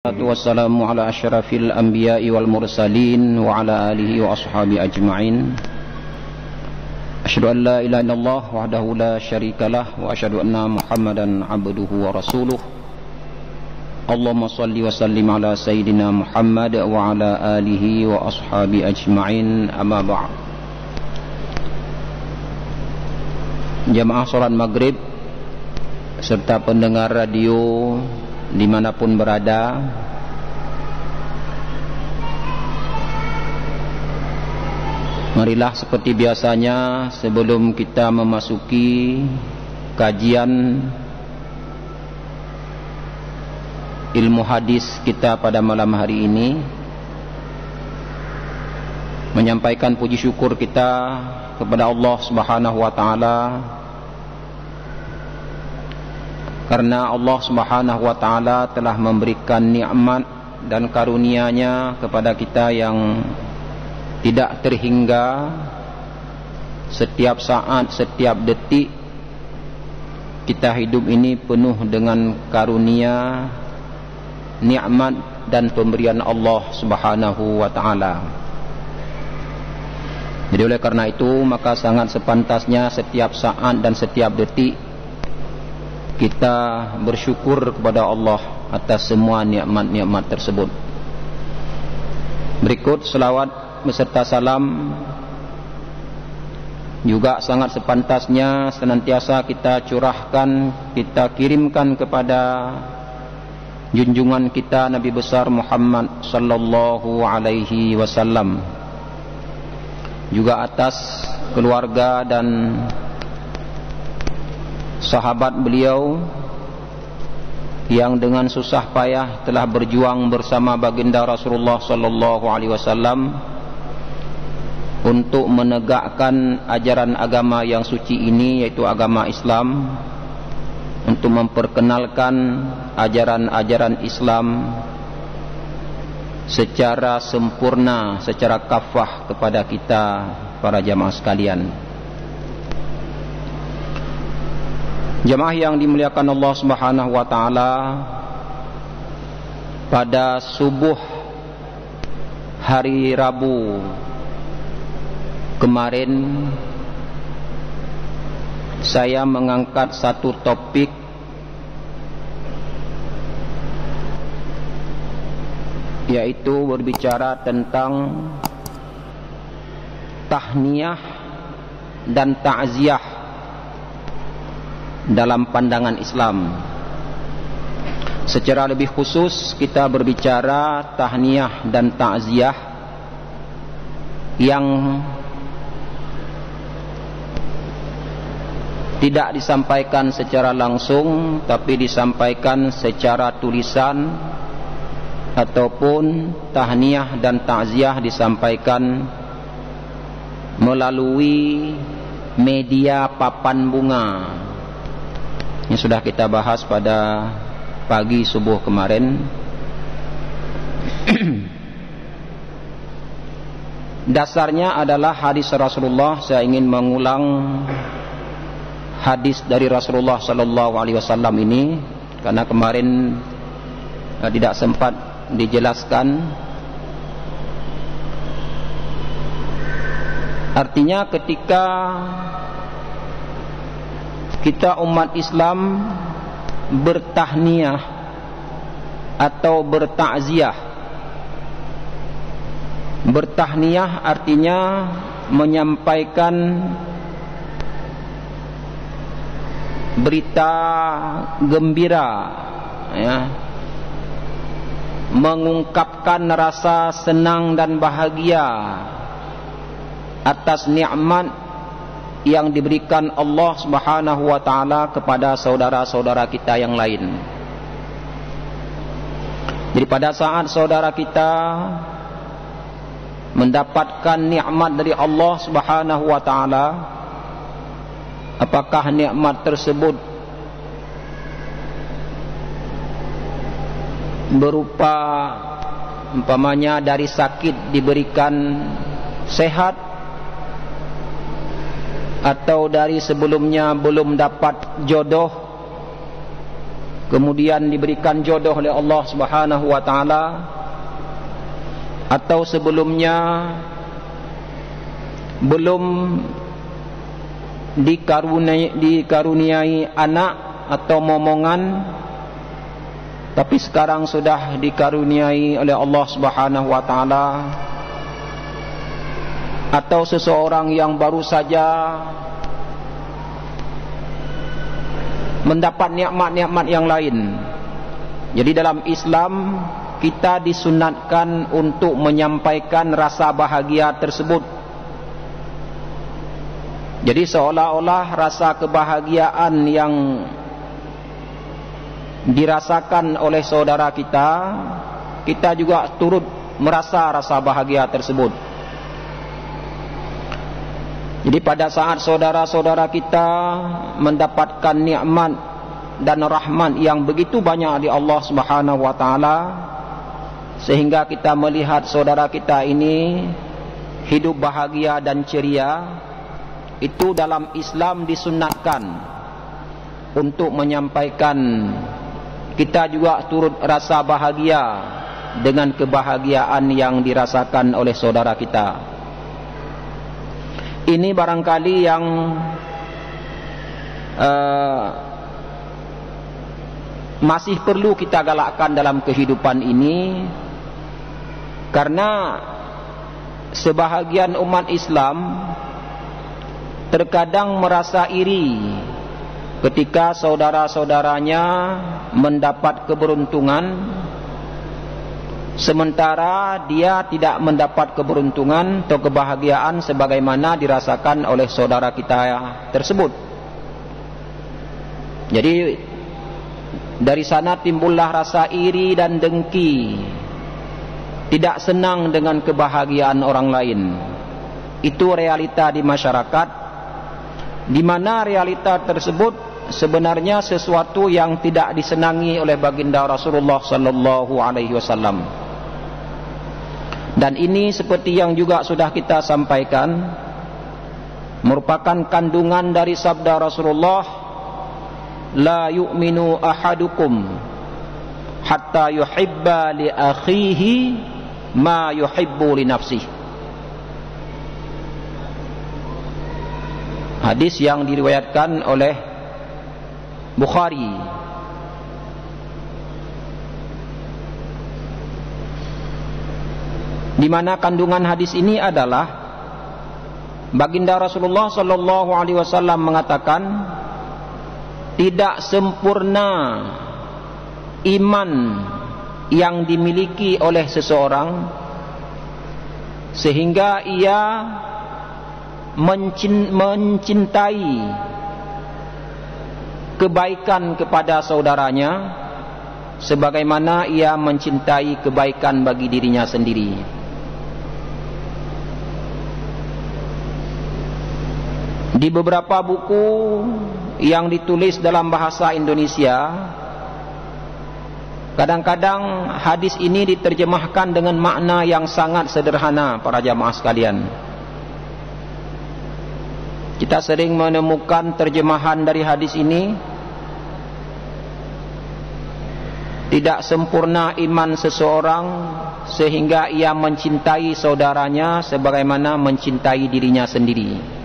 Wassalamu ala asyrafil anbiya'i wal mursalin wa ala alihi wa ashabi ajma'in. Asyhadu an la ilaha illallah wahdahu la syarikalah wa asyhadu anna Muhammadan abduhu wa rasuluh. Allahumma salli wa sallim ala sayyidina Muhammad wa ala alihi wa ashabi ajma'in, amma ba'd. Jamaah salat maghrib serta pendengar radio dimanapun berada, marilah seperti biasanya sebelum kita memasuki kajian ilmu hadis kita pada malam hari ini, menyampaikan puji syukur kita kepada Allah Subhanahu wa taala, karena Allah Subhanahu wa taala telah memberikan nikmat dan karunia-Nya kepada kita yang tidak terhingga. Setiap saat, setiap detik kita hidup ini penuh dengan karunia, nikmat dan pemberian Allah Subhanahu wa taala. Jadi oleh karena itu, maka sangat sepantasnya setiap saat dan setiap detik kita bersyukur kepada Allah atas semua nikmat-nikmat tersebut. Berikut selawat beserta salam juga sangat sepantasnya senantiasa kita curahkan, kita kirimkan kepada junjungan kita Nabi besar Muhammad sallallahu alaihi wasallam, juga atas keluarga dan sahabat beliau yang dengan susah payah telah berjuang bersama baginda Rasulullah sallallahu alaihi wasallam untuk menegakkan ajaran agama yang suci ini, yaitu agama Islam, untuk memperkenalkan ajaran-ajaran Islam secara sempurna, secara kafah kepada kita para jamaah sekalian. Jamaah yang dimuliakan Allah Subhanahu wa taala, pada subuh hari Rabu kemarin saya mengangkat satu topik, yaitu berbicara tentang tahniyah dan ta'ziyah dalam pandangan Islam. Secara lebih khusus kita berbicara tahniyah dan ta'ziyah yang tidak disampaikan secara langsung, tapi disampaikan secara tulisan, ataupun tahniyah dan ta'ziyah disampaikan melalui media papan bunga. Ini sudah kita bahas pada pagi subuh kemarin. Dasarnya adalah hadis Rasulullah. Saya ingin mengulang hadis dari Rasulullah sallallahu alaihi wasallam ini karena kemarin tidak sempat dijelaskan. Artinya ketika kita umat Islam bertahniyah atau bertakziah. Bertahniyah artinya menyampaikan berita gembira, ya, mengungkapkan rasa senang dan bahagia atas nikmat yang diberikan Allah Subhanahu wa taala kepada saudara-saudara kita yang lain. Jadi pada saat saudara kita mendapatkan nikmat dari Allah Subhanahu wa taala, apakah nikmat tersebut berupa umpamanya dari sakit diberikan sehat, atau dari sebelumnya belum dapat jodoh kemudian diberikan jodoh oleh Allah Subhanahu wa taala, atau sebelumnya belum dikaruniai anak atau momongan, tapi sekarang sudah dikaruniai oleh Allah Subhanahu wa taala, atau seseorang yang baru saja mendapat nikmat-nikmat yang lain. Jadi dalam Islam kita disunatkan untuk menyampaikan rasa bahagia tersebut. Jadi seolah-olah rasa kebahagiaan yang dirasakan oleh saudara kita, kita juga turut merasa rasa bahagia tersebut. Jadi pada saat saudara-saudara kita mendapatkan nikmat dan rahmat yang begitu banyak di Allah Subhanahu wa taala, sehingga kita melihat saudara kita ini hidup bahagia dan ceria, itu dalam Islam disunatkan untuk menyampaikan, kita juga turut rasa bahagia dengan kebahagiaan yang dirasakan oleh saudara kita. Ini barangkali yang masih perlu kita galakkan dalam kehidupan ini, karena sebahagian umat Islam terkadang merasa iri ketika saudara-saudaranya mendapat keberuntungan, sementara dia tidak mendapat keberuntungan atau kebahagiaan sebagaimana dirasakan oleh saudara kita tersebut. Jadi dari sana timbullah rasa iri dan dengki, tidak senang dengan kebahagiaan orang lain. Itu realita di masyarakat, di mana realita tersebut sebenarnya sesuatu yang tidak disenangi oleh baginda Rasulullah sallallahu alaihi wasallam. Dan ini seperti yang juga sudah kita sampaikan, merupakan kandungan dari sabda Rasulullah, la yu'minu ahadukum hatta yuhibba li akhihi ma yuhibbu li nafsihi. Hadis yang diriwayatkan oleh Bukhari. Di mana kandungan hadis ini adalah baginda Rasulullah sallallahu alaihi wasallam mengatakan, tidak sempurna iman yang dimiliki oleh seseorang sehingga ia mencintai kebaikan kepada saudaranya sebagaimana ia mencintai kebaikan bagi dirinya sendiri. Di beberapa buku yang ditulis dalam bahasa Indonesia, kadang-kadang hadis ini diterjemahkan dengan makna yang sangat sederhana para jamaah sekalian. Kita sering menemukan terjemahan dari hadis ini, tidak sempurna iman seseorang sehingga ia mencintai saudaranya sebagaimana mencintai dirinya sendiri.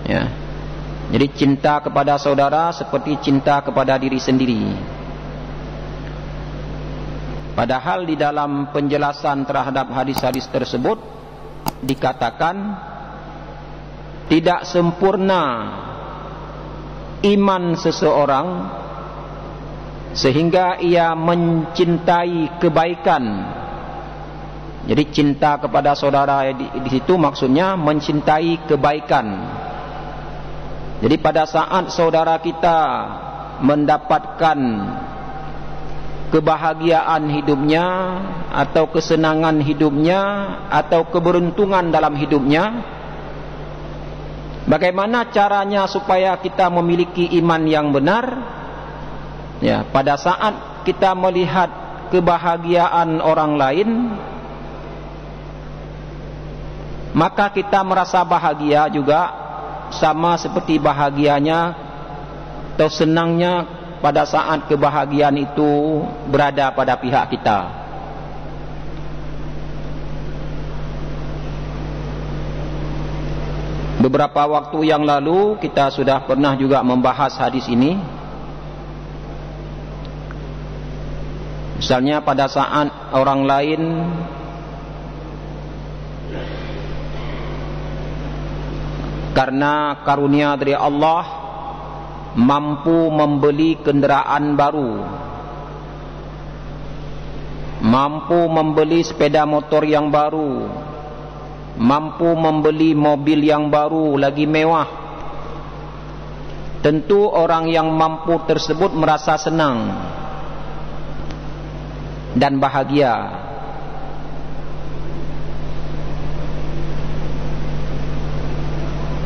Ya. Jadi cinta kepada saudara seperti cinta kepada diri sendiri. Padahal di dalam penjelasan terhadap hadis-hadis tersebut dikatakan tidak sempurna iman seseorang sehingga ia mencintai kebaikan. Jadi cinta kepada saudara di situ maksudnya mencintai kebaikan. Jadi pada saat saudara kita mendapatkan kebahagiaan hidupnya atau kesenangan hidupnya atau keberuntungan dalam hidupnya, bagaimana caranya supaya kita memiliki iman yang benar? Ya, pada saat kita melihat kebahagiaan orang lain, maka kita merasa bahagia juga, sama seperti bahagianya atau senangnya pada saat kebahagiaan itu berada pada pihak kita. Beberapa waktu yang lalu kita sudah pernah juga membahas hadis ini. Misalnya pada saat orang lain karena karunia dari Allah mampu membeli kenderaan baru, mampu membeli sepeda motor yang baru, mampu membeli mobil yang baru lagi mewah, tentu orang yang mampu tersebut merasa senang dan bahagia.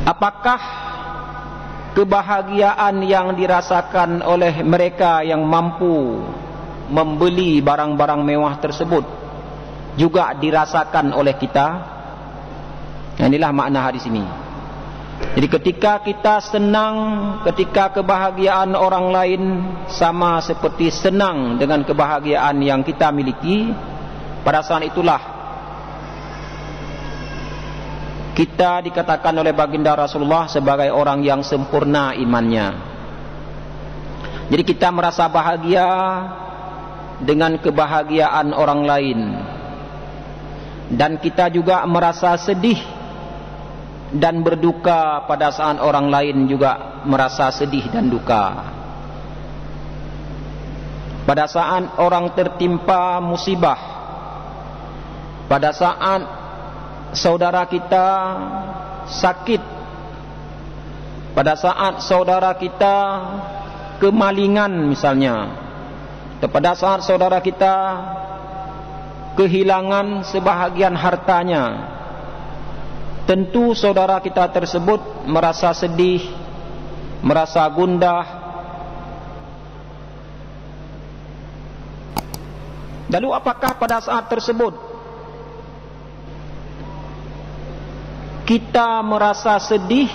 Apakah kebahagiaan yang dirasakan oleh mereka yang mampu membeli barang-barang mewah tersebut juga dirasakan oleh kita? Inilah makna hadis ini. Jadi ketika kita senang, ketika kebahagiaan orang lain sama seperti senang dengan kebahagiaan yang kita miliki, pada saat itulah kita dikatakan oleh baginda Rasulullah sebagai orang yang sempurna imannya. Jadi kita merasa bahagia dengan kebahagiaan orang lain, dan kita juga merasa sedih dan berduka pada saat orang lain juga merasa sedih dan duka. Pada saat orang tertimpa musibah, pada saat saudara kita sakit, pada saat saudara kita kemalingan misalnya, pada saat saudara kita kehilangan sebahagian hartanya, tentu saudara kita tersebut merasa sedih, merasa gundah. Lalu apakah pada saat tersebut kita merasa sedih,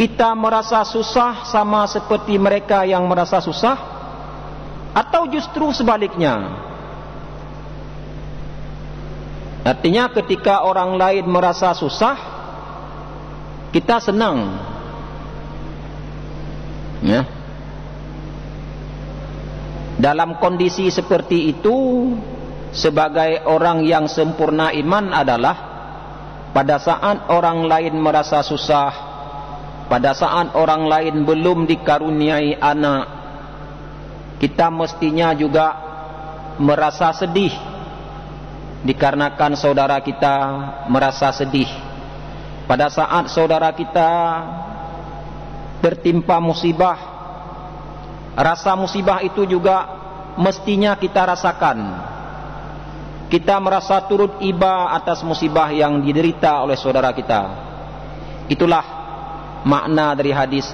kita merasa susah sama seperti mereka yang merasa susah, atau justru sebaliknya? Artinya ketika orang lain merasa susah, kita senang, ya. Dalam kondisi seperti itu, sebagai orang yang sempurna iman adalah pada saat orang lain merasa susah, pada saat orang lain belum dikaruniai anak, kita mestinya juga merasa sedih dikarenakan saudara kita merasa sedih. Pada saat saudara kita tertimpa musibah, rasa musibah itu juga mestinya kita rasakan. Kita merasa turut iba atas musibah yang diderita oleh saudara kita. Itulah makna dari hadis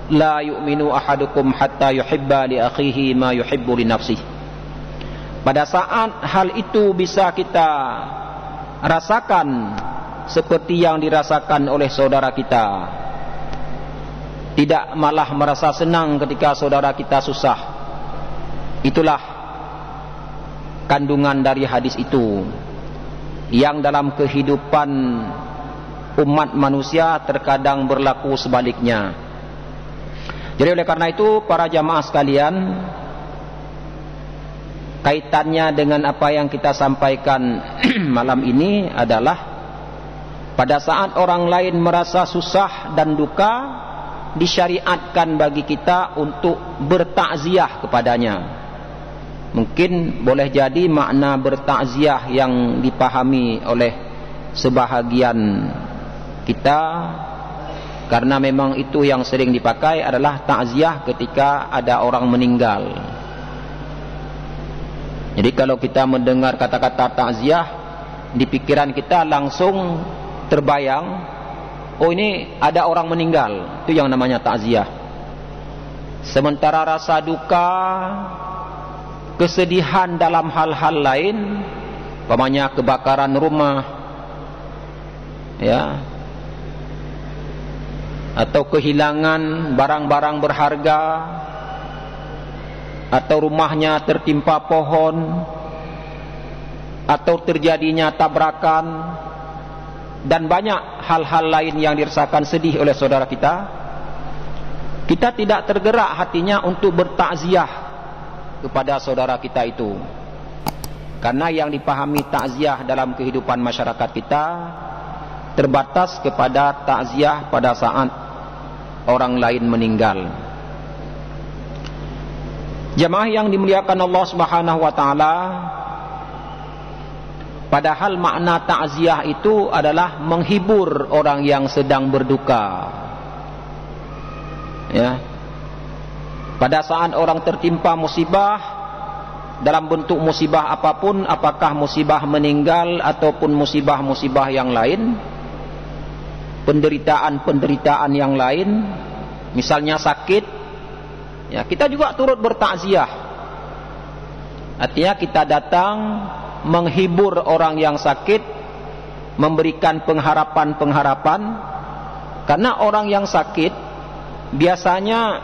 la yu'minu ahadukum hatta yuhibba li akhihi ma yuhibbu li nafsihi. Pada saat hal itu bisa kita rasakan seperti yang dirasakan oleh saudara kita, tidak malah merasa senang ketika saudara kita susah. Itulah kandungan dari hadis itu, yang dalam kehidupan umat manusia terkadang berlaku sebaliknya. Jadi oleh karena itu para jamaah sekalian, kaitannya dengan apa yang kita sampaikan malam ini adalah pada saat orang lain merasa susah dan duka, disyariatkan bagi kita untuk bertakziah kepadanya. Mungkin boleh jadi makna bertakziah yang dipahami oleh sebahagian kita, karena memang itu yang sering dipakai adalah takziah ketika ada orang meninggal. Jadi kalau kita mendengar kata-kata takziah, di pikiran kita langsung terbayang, oh ini ada orang meninggal, itu yang namanya takziah. Sementara rasa duka, kesedihan dalam hal-hal lain, umpamanya kebakaran rumah, ya, atau kehilangan barang-barang berharga, atau rumahnya tertimpa pohon, atau terjadinya tabrakan, dan banyak hal-hal lain yang dirasakan sedih oleh saudara kita, kita tidak tergerak hatinya untuk bertakziah kepada saudara kita itu. Karena yang dipahami takziah dalam kehidupan masyarakat kita terbatas kepada takziah pada saat orang lain meninggal. Jemaah yang dimuliakan Allah Subhanahu wa taala, padahal makna takziah itu adalah menghibur orang yang sedang berduka. Ya. Pada saat orang tertimpa musibah, dalam bentuk musibah apapun, apakah musibah meninggal ataupun musibah-musibah yang lain, penderitaan-penderitaan yang lain, misalnya sakit, ya, kita juga turut bertakziah. Artinya kita datang menghibur orang yang sakit, memberikan pengharapan-pengharapan, karena orang yang sakit biasanya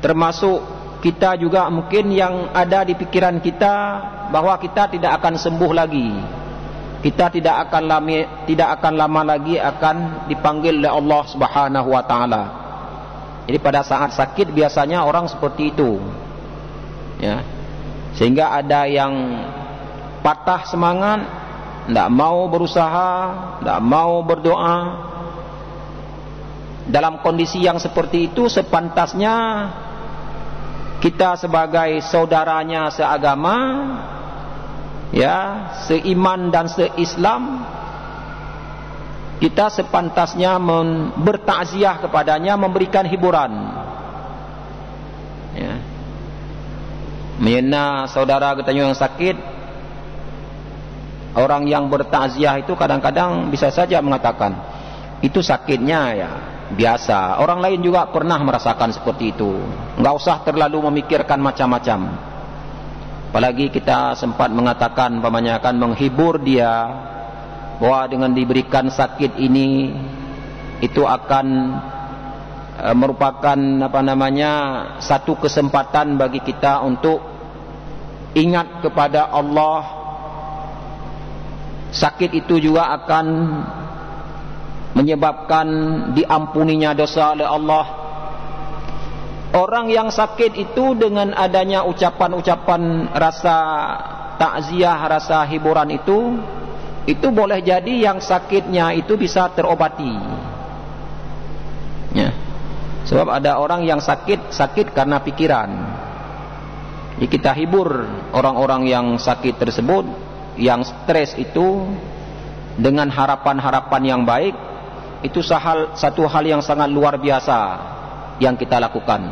termasuk kita juga mungkin yang ada di pikiran kita bahwa kita tidak akan sembuh lagi, kita tidak akan lama lagi akan dipanggil oleh Allah Subhanahu wa taala. Jadi pada saat sakit biasanya orang seperti itu, ya, sehingga ada yang patah semangat, tidak mau berusaha, tidak mau berdoa. Dalam kondisi yang seperti itu, sepantasnya kita sebagai saudaranya seagama, ya, seiman dan seislam, kita sepantasnya bertakziah kepadanya, memberikan hiburan, ya. Menyenang saudara kita yang sakit, orang yang bertakziah itu kadang-kadang bisa saja mengatakan itu sakitnya ya biasa. Orang lain juga pernah merasakan seperti itu. Enggak usah terlalu memikirkan macam-macam. Apalagi kita sempat mengatakan, pamannya akan menghibur dia bahwa dengan diberikan sakit ini itu akan merupakan satu kesempatan bagi kita untuk ingat kepada Allah. Sakit itu juga akan menyebabkan diampuninya dosa oleh Allah. Orang yang sakit itu dengan adanya ucapan-ucapan rasa takziah, rasa hiburan itu boleh jadi yang sakitnya itu bisa terobati, ya. Sebab ada orang yang sakit karena pikiran. Jadi kita hibur orang-orang yang sakit tersebut, yang stres itu, dengan harapan-harapan yang baik. Itu satu hal yang sangat luar biasa yang kita lakukan.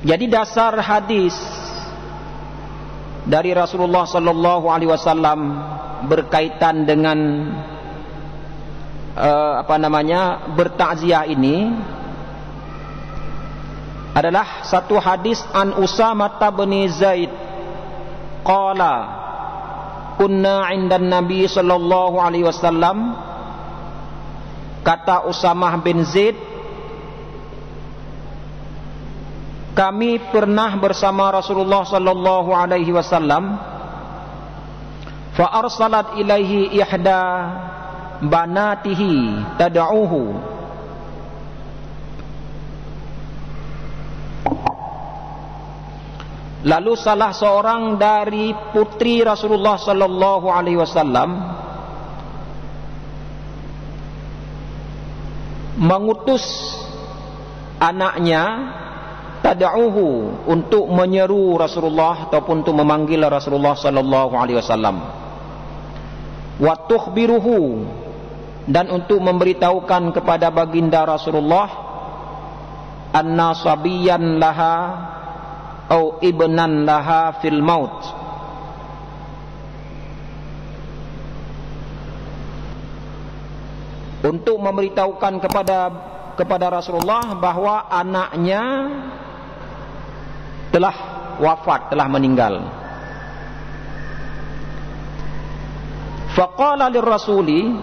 Jadi dasar hadis dari Rasulullah sallallahu alaihi wasallam berkaitan dengan bertakziah ini adalah satu hadis an Usamah bin Zaid qala kunna 'indan Nabi sallallahu alaihi wasallam. Kata Usamah bin Zaid, kami pernah bersama Rasulullah sallallahu alaihi wasallam. Fa arsalat ilaihi ihda banatihi tad'uhu. Lalu salah seorang dari putri Rasulullah sallallahu alaihi wasallam mengutus anaknya tad'uhu untuk menyeru Rasulullah ataupun untuk memanggil Rasulullah sallallahu alaihi wasallam, wa tukhbiruhu, dan untuk memberitahukan kepada baginda Rasulullah anna sabiyan laha au ibnan laha fil maut, untuk memberitahukan kepada Rasulullah bahwa anaknya telah wafat, telah meninggal. Faqala lirrasuli,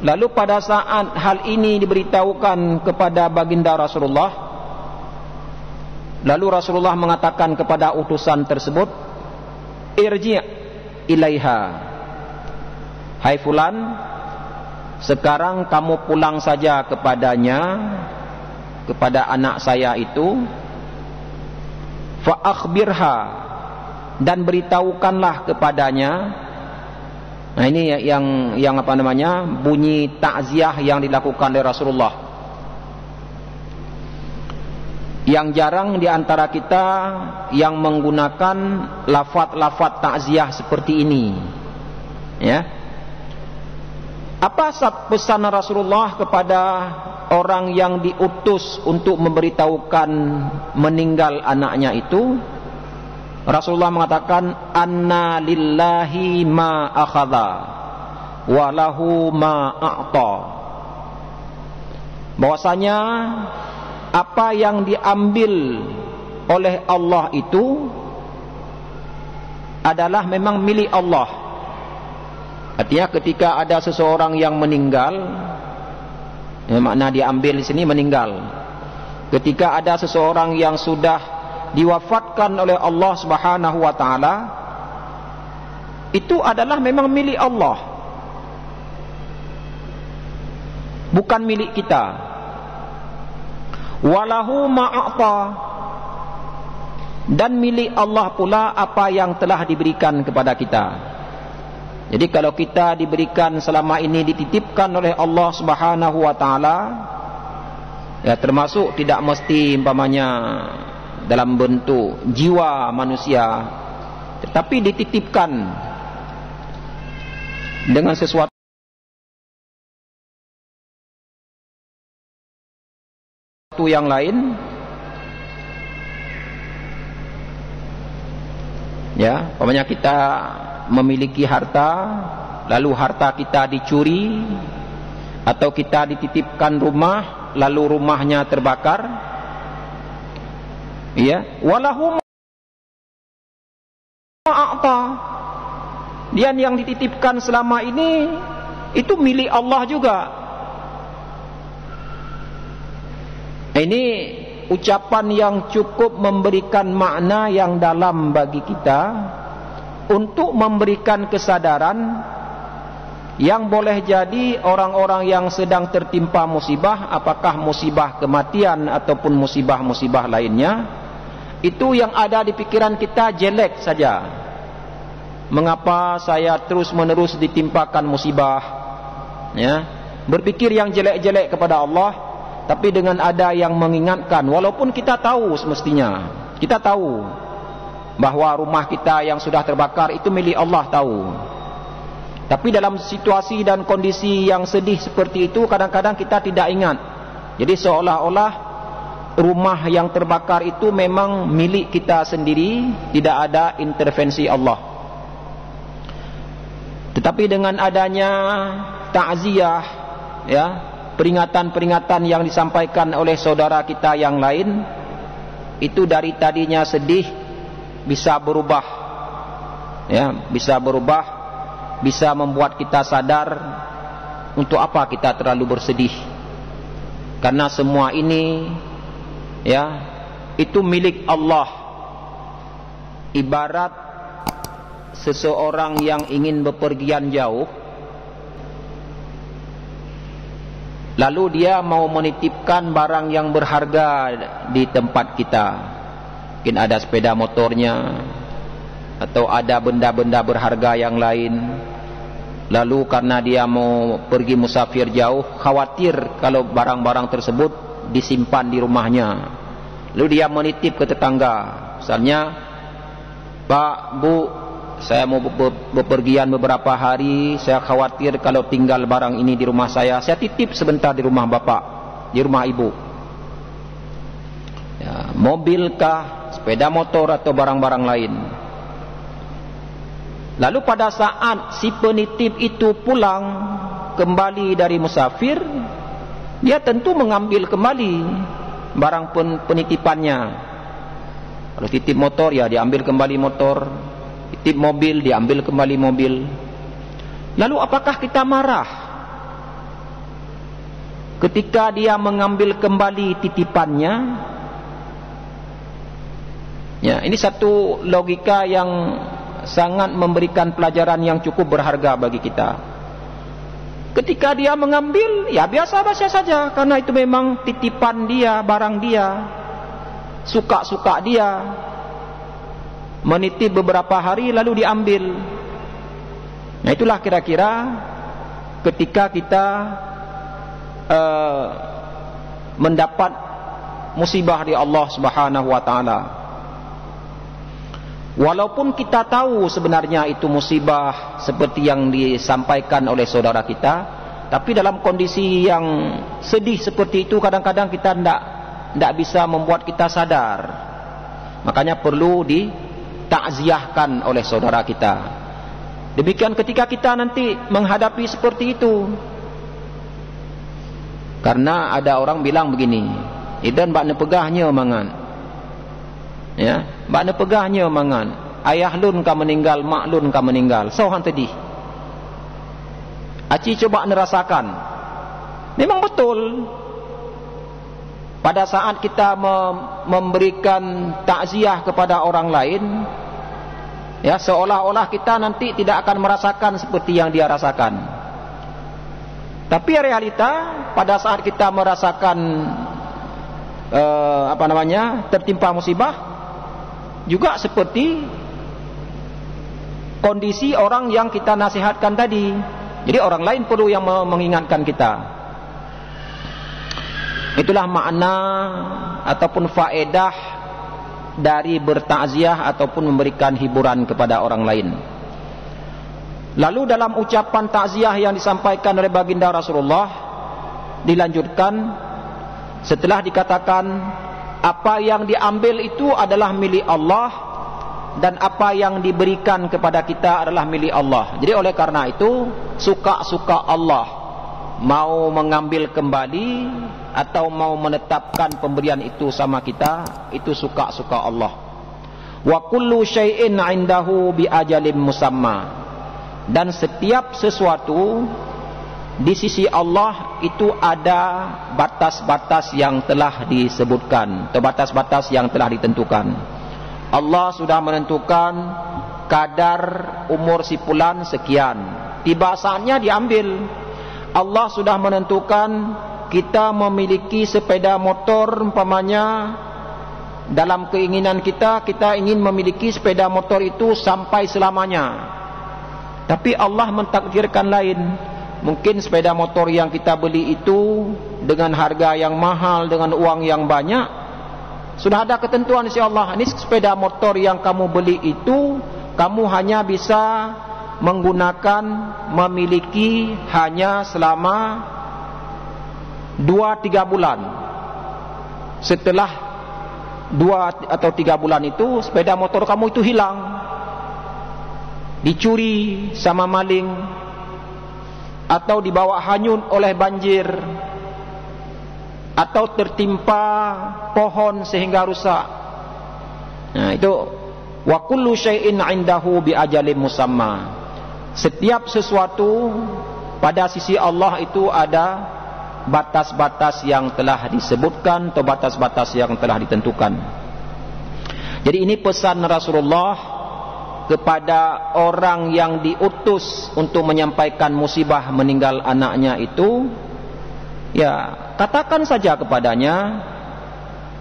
lalu pada saat hal ini diberitahukan kepada baginda Rasulullah, lalu Rasulullah mengatakan kepada utusan tersebut, irji' ilaiha, hai fulan, sekarang kamu pulang saja kepadanya, kepada anak saya itu, fa akhbirha, dan beritahukanlah kepadanya. Nah, ini yang apa namanya, bunyi takziah yang dilakukan oleh Rasulullah. Yang jarang di antara kita yang menggunakan lafaz-lafaz takziah seperti ini. Ya. Apa pesan Rasulullah kepada orang yang diutus untuk memberitahukan meninggal anaknya itu? Rasulullah mengatakan, anna lillahi ma akhadha wa lahu ma a'ta. Bahwasanya apa yang diambil oleh Allah itu adalah memang milik Allah. Artinya ketika ada seseorang yang meninggal, ya, makna diambil di sini meninggal. Ketika ada seseorang yang sudah diwafatkan oleh Allah Subhanahu wa taala, itu adalah memang milik Allah, bukan milik kita. Walahu ma'ata, dan milik Allah pula apa yang telah diberikan kepada kita. Jadi kalau kita diberikan selama ini, dititipkan oleh Allah Subhanahu wa taala, ya termasuk tidak mesti umpamanya dalam bentuk jiwa manusia, tetapi dititipkan dengan sesuatu yang lain, ya, umpamanya kita memiliki harta, lalu harta kita dicuri, atau kita dititipkan rumah, lalu rumahnya terbakar, ya, walahum ma'ata, dia yang dititipkan selama ini itu milik Allah juga. Ini ucapan yang cukup memberikan makna yang dalam bagi kita, untuk memberikan kesadaran yang boleh jadi orang-orang yang sedang tertimpa musibah, apakah musibah kematian ataupun musibah-musibah lainnya, itu yang ada di pikiran kita jelek saja. Mengapa saya terus-menerus ditimpakan musibah, ya, berpikir yang jelek-jelek kepada Allah. Tapi dengan ada yang mengingatkan, walaupun kita tahu, semestinya kita tahu bahwa rumah kita yang sudah terbakar itu milik Allah, tahu. Tapi dalam situasi dan kondisi yang sedih seperti itu, kadang-kadang kita tidak ingat. Jadi seolah-olah rumah yang terbakar itu memang milik kita sendiri, tidak ada intervensi Allah. Tetapi dengan adanya takziah, ya, peringatan-peringatan yang disampaikan oleh saudara kita yang lain, itu dari tadinya sedih bisa berubah, ya, bisa berubah, bisa membuat kita sadar untuk apa kita terlalu bersedih, karena semua ini, ya, itu milik Allah. Ibarat seseorang yang ingin bepergian jauh, lalu dia mau menitipkan barang yang berharga di tempat kita. Mungkin ada sepeda motornya, atau ada benda-benda berharga yang lain. Lalu karena dia mau pergi musafir jauh, khawatir kalau barang-barang tersebut disimpan di rumahnya. Lalu dia menitip ke tetangga, misalnya, Pak, Bu, saya mau bepergian beberapa hari, saya khawatir kalau tinggal barang ini di rumah saya titip sebentar di rumah Bapak, di rumah Ibu, ya, mobilkah, sepeda motor, atau barang-barang lain. Lalu pada saat si penitip itu pulang kembali dari musafir, dia tentu mengambil kembali barang penitipannya. Kalau titip motor, ya diambil kembali motor. Titip mobil, diambil kembali mobil. Lalu apakah kita marah ketika dia mengambil kembali titipannya? Ya, ini satu logika yang sangat memberikan pelajaran yang cukup berharga bagi kita. Ketika dia mengambil, ya biasa-biasa saja, karena itu memang titipan dia, barang dia, suka-suka dia. Menitip beberapa hari lalu diambil. Nah, itulah kira-kira ketika kita mendapat musibah di Allah Subhanahu wa taala. Walaupun kita tahu sebenarnya itu musibah seperti yang disampaikan oleh saudara kita, tapi dalam kondisi yang sedih seperti itu kadang-kadang kita tidak bisa membuat kita sadar. Makanya perlu ditakziahkan oleh saudara kita. Demikian ketika kita nanti menghadapi seperti itu. Karena ada orang bilang begini, "Idan bakna pegahnya mangan." Ya, bakna pegahnya mangan. Ayah lun ka meninggal, mak lun ka meninggal. Sohan tadi. Aci coba nerasakan. Memang betul. Pada saat kita memberikan takziah kepada orang lain, ya, seolah-olah kita nanti tidak akan merasakan seperti yang dia rasakan. Tapi realita pada saat kita merasakan tertimpa musibah juga seperti kondisi orang yang kita nasihatkan tadi. Jadi orang lain perlu yang mengingatkan kita. Itulah makna ataupun faedah dari bertakziah ataupun memberikan hiburan kepada orang lain. Lalu dalam ucapan takziah yang disampaikan oleh baginda Rasulullah dilanjutkan setelah dikatakan apa yang diambil itu adalah milik Allah dan apa yang diberikan kepada kita adalah milik Allah. Jadi oleh karena itu suka-suka Allah, mau mengambil kembali atau mau menetapkan pemberian itu sama kita, itu suka-suka Allah. Wa kullu syai'in 'indahu bi ajalin musamma. Dan setiap sesuatu di sisi Allah itu ada batas-batas yang telah disebutkan, atau batas-batas yang telah ditentukan. Allah sudah menentukan kadar umur si fulan sekian, tiba saatnya diambil. Allah sudah menentukan kita memiliki sepeda motor umpamanya, dalam keinginan kita ingin memiliki sepeda motor itu sampai selamanya. Tapi Allah mentakdirkan lain. Mungkin sepeda motor yang kita beli itu dengan harga yang mahal, dengan uang yang banyak, sudah ada ketentuan dari Allah. Ini sepeda motor yang kamu beli itu kamu hanya bisa menggunakan, memiliki hanya selama 2-3 bulan. Setelah 2 atau 3 bulan itu sepeda motor kamu itu hilang, dicuri sama maling, atau dibawa hanyut oleh banjir, atau tertimpa pohon sehingga rusak. Nah, itu wa kullu syai'in 'indahu bi ajalin musamma. Setiap sesuatu pada sisi Allah itu ada batas-batas yang telah disebutkan atau batas-batas yang telah ditentukan. Jadi ini pesan Rasulullah kepada orang yang diutus untuk menyampaikan musibah meninggal anaknya itu, ya katakan saja kepadanya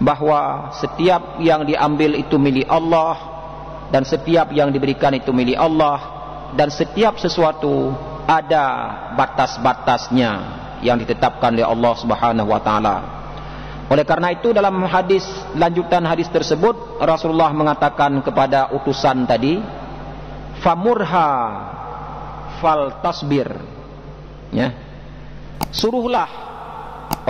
bahwa setiap yang diambil itu milik Allah, dan setiap yang diberikan itu milik Allah, dan setiap sesuatu ada batas-batasnya yang ditetapkan oleh Allah Subhanahu wa taala. Oleh karena itu dalam hadis, lanjutan hadis tersebut, Rasulullah mengatakan kepada utusan tadi, famurha fal tasbir, ya, suruhlah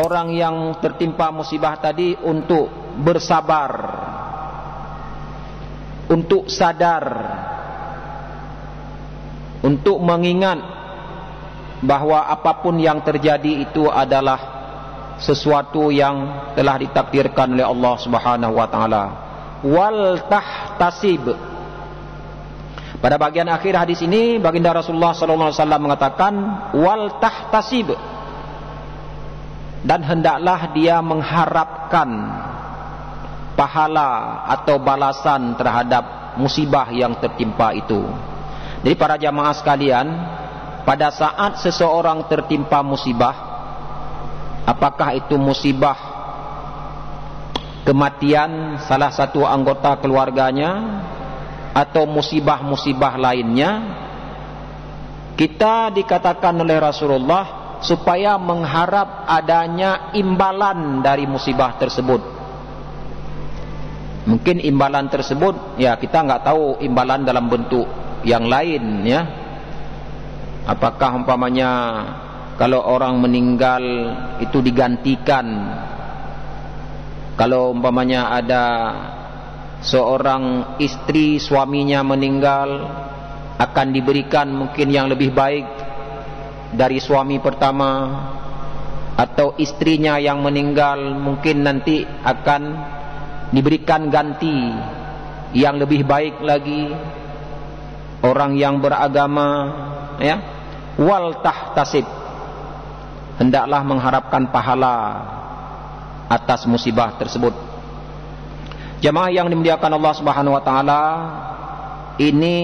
orang yang tertimpa musibah tadi untuk bersabar, untuk sadar, untuk mengingat bahwa apapun yang terjadi itu adalah sesuatu yang telah ditakdirkan oleh Allah Subhanahu wa taala. Wal tahtasib, Pada bagian akhir hadis ini baginda Rasulullah SAW mengatakan wal tahtasib, dan hendaklah dia mengharapkan pahala atau balasan terhadap musibah yang tertimpa itu. Jadi para jamaah sekalian, pada saat seseorang tertimpa musibah, apakah itu musibah kematian salah satu anggota keluarganya atau musibah-musibah lainnya, kita dikatakan oleh Rasulullah supaya mengharap adanya imbalan dari musibah tersebut. Mungkin imbalan tersebut ya kita nggak tahu imbalan dalam bentuk yang lain ya. Apakah umpamanya kalau orang meninggal itu digantikan, kalau umpamanya ada seorang istri suaminya meninggal akan diberikan mungkin yang lebih baik dari suami pertama, atau istrinya yang meninggal mungkin nanti akan diberikan ganti yang lebih baik lagi, orang yang beragama ya. Wal tahtasib, hendaklah mengharapkan pahala atas musibah tersebut. Jamaah yang dimuliakan Allah Subhanahu wa taala, ini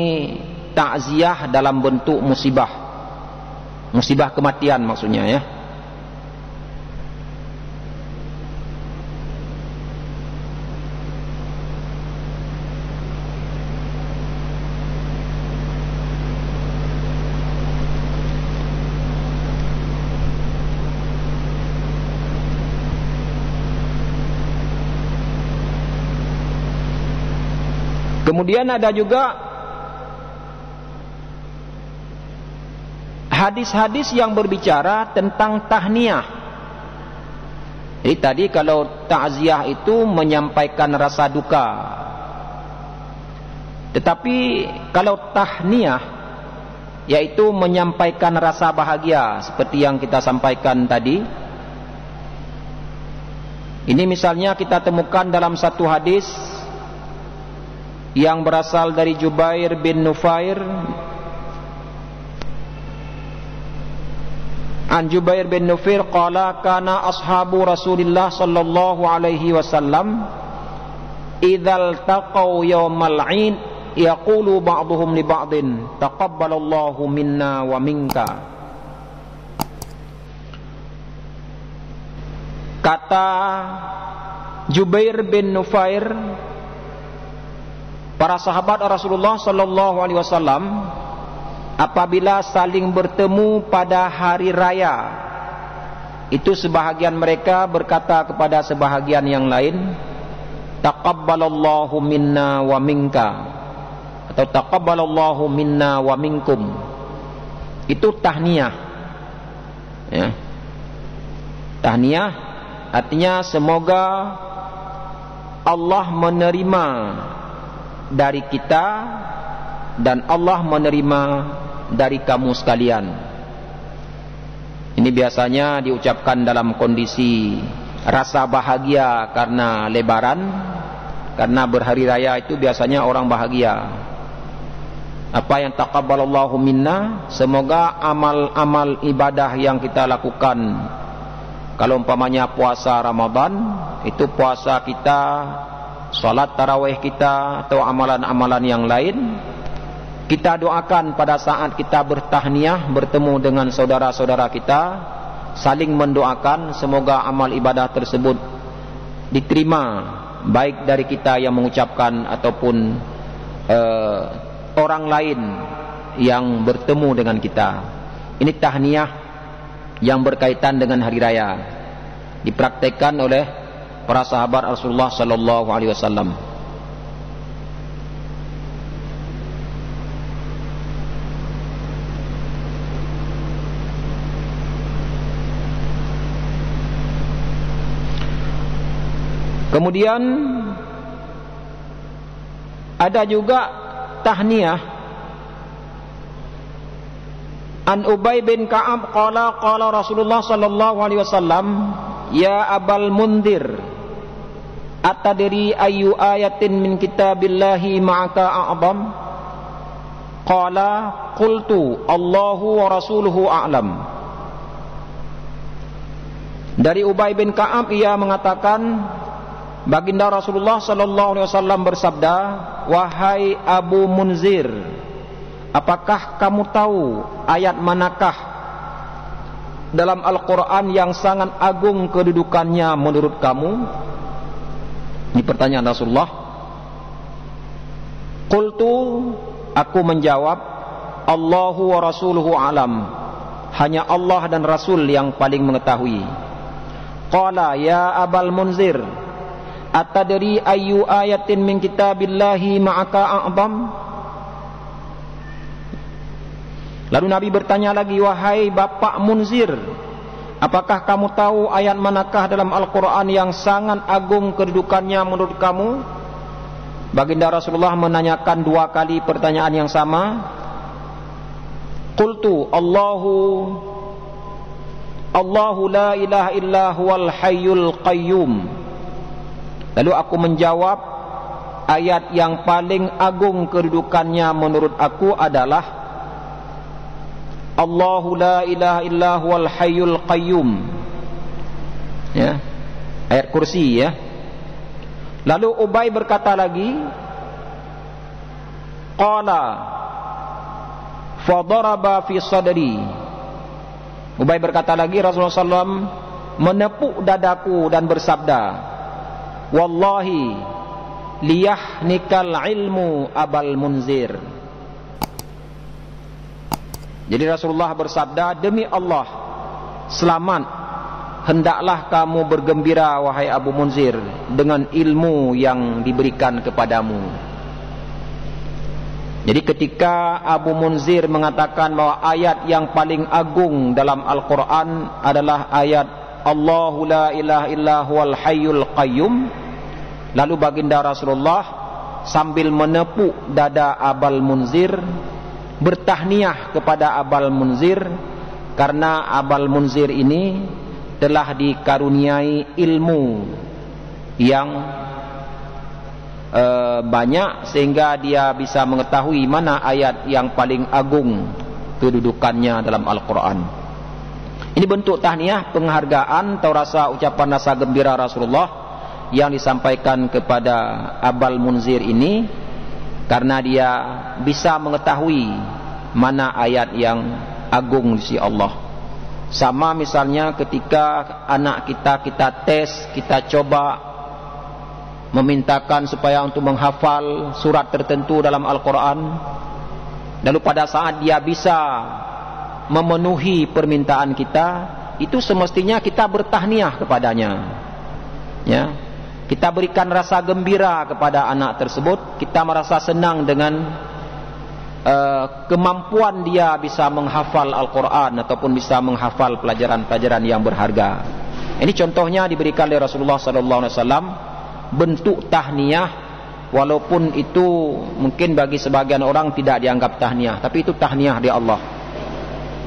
takziah dalam bentuk musibah. Musibah kematian maksudnya ya. Kemudian ada juga hadis-hadis yang berbicara tentang tahniah. Jadi tadi kalau takziah itu menyampaikan rasa duka, tetapi kalau tahniah yaitu menyampaikan rasa bahagia seperti yang kita sampaikan tadi. Ini misalnya kita temukan dalam satu hadis yang berasal dari Jubair bin Nufair. An Jubair bin Nufair qala kana ashabu Rasulillah sallallahu alaihi wasallam idzal taqaw yaumal 'id yaqulu ba'dhum li ba'din taqabbalallahu minna wa minka. Kata Jubair bin Nufair, para sahabat Rasulullah sallallahu alaihi wasallam apabila saling bertemu pada hari raya, itu sebahagian mereka berkata kepada sebahagian yang lain, taqabbalallahu minna wa minka, atau taqabbalallahu minna wa minkum. Itu tahniah ya. Tahniah artinya semoga Allah menerima dari kita dan Allah menerima dari kamu sekalian. Ini biasanya diucapkan dalam kondisi rasa bahagia karena lebaran, karena berhari raya itu biasanya orang bahagia. Apa yang taqabbalallahu minna, semoga amal-amal ibadah yang kita lakukan, kalau umpamanya puasa Ramadan, itu puasa kita, salat tarawih kita, atau amalan-amalan yang lain, kita doakan pada saat kita bertahniah bertemu dengan saudara-saudara kita, saling mendoakan semoga amal ibadah tersebut diterima, baik dari kita yang mengucapkan ataupun orang lain yang bertemu dengan kita. Ini tahniah yang berkaitan dengan hari raya, dipraktekkan oleh para sahabat Rasulullah sallallahu alaihi wasallam. Kemudian ada juga tahniah an Ubay bin Ka'ab qala qala Rasulullah sallallahu alaihi wasallam ya Abal Mundir atadri ayu ayatin min kitabillahi ma'aka a'zam. Qala qultu Allahu wa rasuluhu a'lam. Dari Ubay bin Ka'ab ia mengatakan, baginda Rasulullah sallallahu alaihi wasallam bersabda, wahai Abu Munzir, apakah kamu tahu ayat manakah dalam Al-Quran yang sangat agung kedudukannya menurut kamu? Ini pertanyaan Rasulullah. Qultu, aku menjawab, Allahu wa rasuluhu alam, hanya Allah dan Rasul yang paling mengetahui. Qala ya Abal Munzir, atadri ayyu ayatin min kitabillahi ma'aka a'zam? Lalu Nabi bertanya lagi, wahai Bapak Munzir, apakah kamu tahu ayat manakah dalam Al-Quran yang sangat agung kedudukannya menurut kamu? Baginda Rasulullah menanyakan 2 kali pertanyaan yang sama. Qultu Allahu la ilaha illa huwal hayyul qayyum. Lalu aku menjawab, ayat yang paling agung kedudukannya menurut aku adalah Allahu la ilaha illa huwal hayyul qayyum. Ya. Ayat kursi ya. Lalu Ubay berkata lagi, qala fadaraba fi sadri. Ubay berkata lagi, Rasulullah SAW menepuk dadaku dan bersabda, wallahi liyahnikal ilmu Abal Munzir. Jadi Rasulullah bersabda, demi Allah, selamat, hendaklah kamu bergembira wahai Abu Munzir dengan ilmu yang diberikan kepadamu. Jadi ketika Abu Munzir mengatakan bahwa ayat yang paling agung dalam Al-Quran adalah ayat Allahu la ilaha illa huwal hayyul qayyum, lalu baginda Rasulullah sambil menepuk dada Abal Munzir bertahniah kepada Abal Munzir, karena Abal Munzir ini telah dikaruniai ilmu yang banyak sehingga dia bisa mengetahui mana ayat yang paling agung kedudukannya dalam Al-Quran. Ini bentuk tahniah, penghargaan atau ucapan rasa gembira Rasulullah yang disampaikan kepada Abal Munzir ini, karena dia bisa mengetahui mana ayat yang agung di sisi Allah. Sama misalnya ketika anak kita tes, kita coba memintakan supaya untuk menghafal surat tertentu dalam Al-Quran, lalu pada saat dia bisa memenuhi permintaan kita, itu semestinya kita bertahniah kepadanya, ya. Kita berikan rasa gembira kepada anak tersebut. Kita merasa senang dengan kemampuan dia bisa menghafal Al-Quran ataupun bisa menghafal pelajaran-pelajaran yang berharga. Ini contohnya diberikan oleh Rasulullah SAW, bentuk tahniah, walaupun itu mungkin bagi sebagian orang tidak dianggap tahniah, tapi itu tahniah di Allah.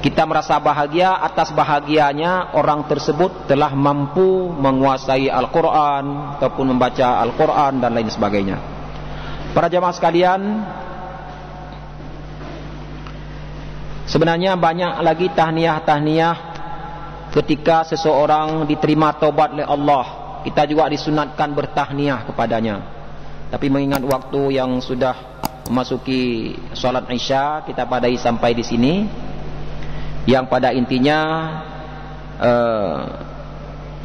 Kita merasa bahagia atas bahagianya orang tersebut telah mampu menguasai Al-Quran ataupun membaca Al-Quran dan lain sebagainya. Para jamaah sekalian, sebenarnya banyak lagi tahniah-tahniah ketika seseorang diterima taubat oleh Allah. Kita juga disunatkan bertahniah kepadanya. Tapi mengingat waktu yang sudah memasuki salat Isya, kita padai sampai di sini. Yang pada intinya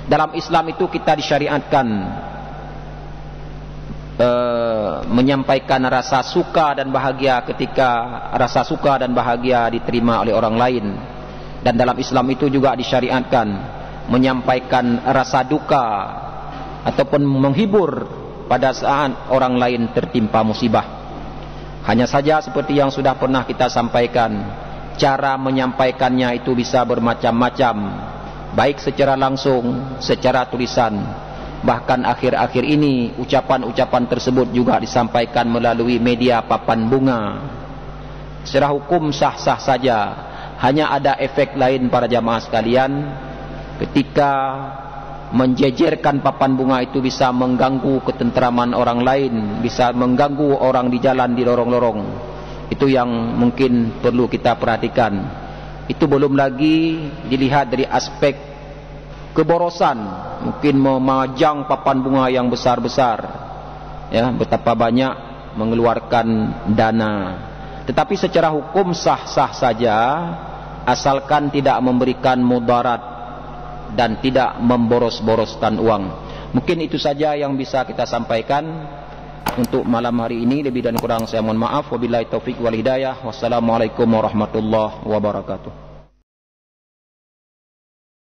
dalam Islam itu kita disyariatkan menyampaikan rasa suka dan bahagia ketika rasa suka dan bahagia diterima oleh orang lain. Dan dalam Islam itu juga disyariatkan menyampaikan rasa duka ataupun menghibur pada saat orang lain tertimpa musibah. Hanya saja seperti yang sudah pernah kita sampaikan, cara menyampaikannya itu bisa bermacam-macam, baik secara langsung, secara tulisan. Bahkan akhir-akhir ini ucapan-ucapan tersebut juga disampaikan melalui media papan bunga. Secara hukum sah-sah saja. Hanya ada efek lain para jamaah sekalian, ketika menjejerkan papan bunga itu bisa mengganggu ketentraman orang lain, bisa mengganggu orang di jalan, di lorong-lorong. Itu yang mungkin perlu kita perhatikan. Itu belum lagi dilihat dari aspek keborosan, mungkin memajang papan bunga yang besar-besar, ya, betapa banyak mengeluarkan dana. Tetapi secara hukum sah-sah saja, asalkan tidak memberikan mudarat dan tidak memboros-boroskan uang. Mungkin itu saja yang bisa kita sampaikan untuk malam hari ini. Lebih dan kurang saya mohon maaf. Wabillahi taufik wal hidayah. Wassalamualaikum warahmatullahi wabarakatuh.